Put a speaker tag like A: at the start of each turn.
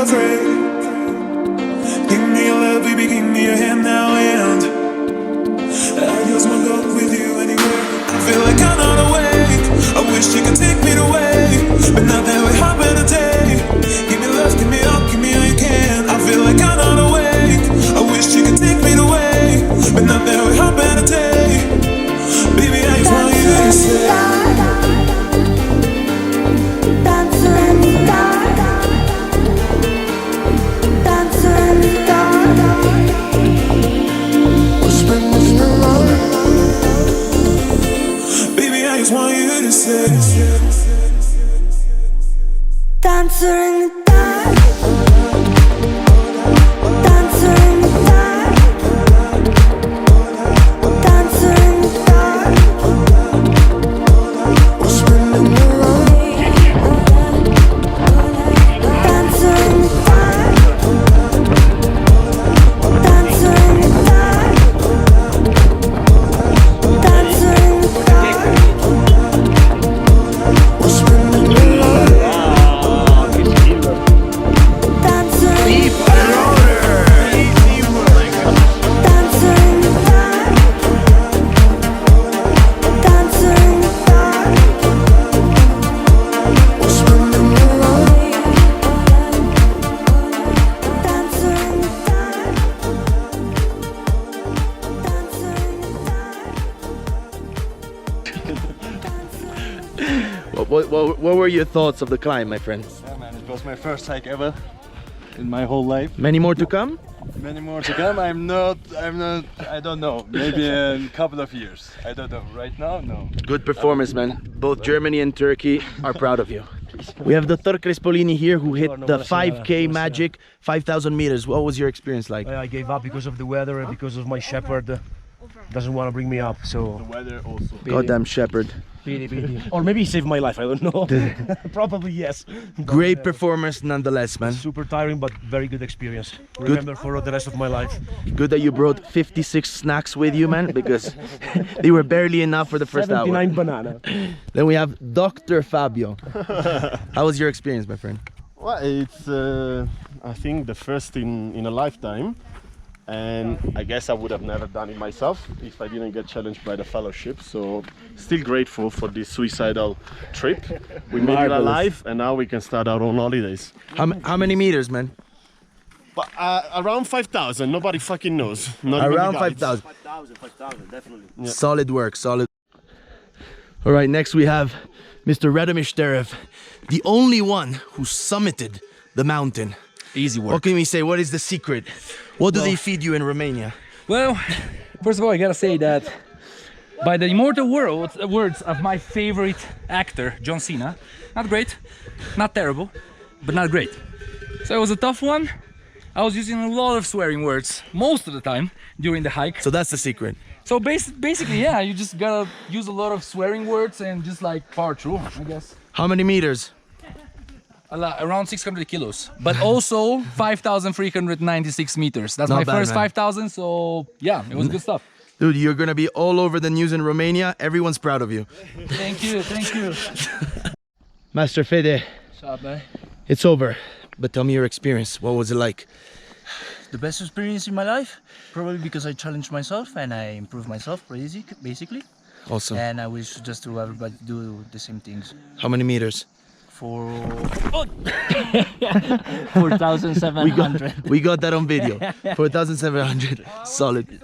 A: afraid. Give me your love, baby, give me your hand now, and I just wanna go with you anywhere. I feel like I'm not awake. I wish you could take me away, but not that way. How better day? Give me love, give me up, give me all you can. I feel like I'm not awake. I wish you could take me away, but not that way. How better day? Baby, I just want you to say.
B: Dancer in the dark. Dancer in the dark. Dancer in the dark. We're spinning around. Dancer in the dark. Dancer in the dark. Dancer in the dark. We're spinning around.
C: What were your thoughts of the climb, my friend?
D: Yeah, man, it was my first hike ever in my whole life.
C: Many more to come?
D: Many more to come. I don't know. Maybe in a couple of years. I don't know. Right now, no.
C: Good performance, man. Both Germany and Turkey are proud of you. We have Dr. Crespolini here who hit the 5K magic, 5,000 meters. What was your experience like?
E: I gave up because of the weather and because of my shepherd doesn't want to bring me up, so...
D: The weather also.
C: Goddamn shepherd.
E: Or maybe he saved my life, I don't know. Probably yes.
C: Great performance nonetheless, man.
E: Super tiring, but very good experience. Remember for the rest of my life.
C: Good that you brought 56 snacks with you, man, because they were barely enough for the first
E: 79
C: hour.
E: banana.
C: Then we have Dr. Fabio. How was your experience, my friend?
F: Well, it's I think the first in a lifetime, and I guess I would have never done it myself if I didn't get challenged by the fellowship. So still grateful for this suicidal trip. We made it alive, and now we can start our own holidays.
C: How many meters, man?
F: But around 5,000. Nobody fucking knows.
C: Around 5,000.
F: 5,000, definitely. Yeah.
C: Solid work, solid. All right, next we have Mr. Radomir Sterev, the only one who summited the mountain.
G: Easy work.
C: What can we say? What is the secret? What do they feed you in Romania?
G: Well, first of all, I gotta say that by the immortal words of my favorite actor, John Cena, not great, not terrible, but not great. So it was a tough one. I was using a lot of swearing words most of the time during the hike.
C: So that's the secret.
G: So basically, yeah, you just gotta use a lot of swearing words and just like power through, I guess.
C: How many meters?
G: Around 600 kilos, but also 5,396 meters. That's
C: Not
G: my
C: bad,
G: first
C: man.
G: 5,000, so yeah, it was good stuff.
C: Dude, you're gonna be all over the news in Romania. Everyone's proud of you.
G: Thank you, thank you.
C: Master Fede,
H: What's up, man?
C: it's over. But tell me your experience. What was it like?
H: The best experience in my life, probably because I challenged myself and I improved myself basically.
C: Awesome.
H: And I wish just to everybody to do the same things.
C: How many meters?
H: For 4,700.
C: We got that on video. 4,700. Solid.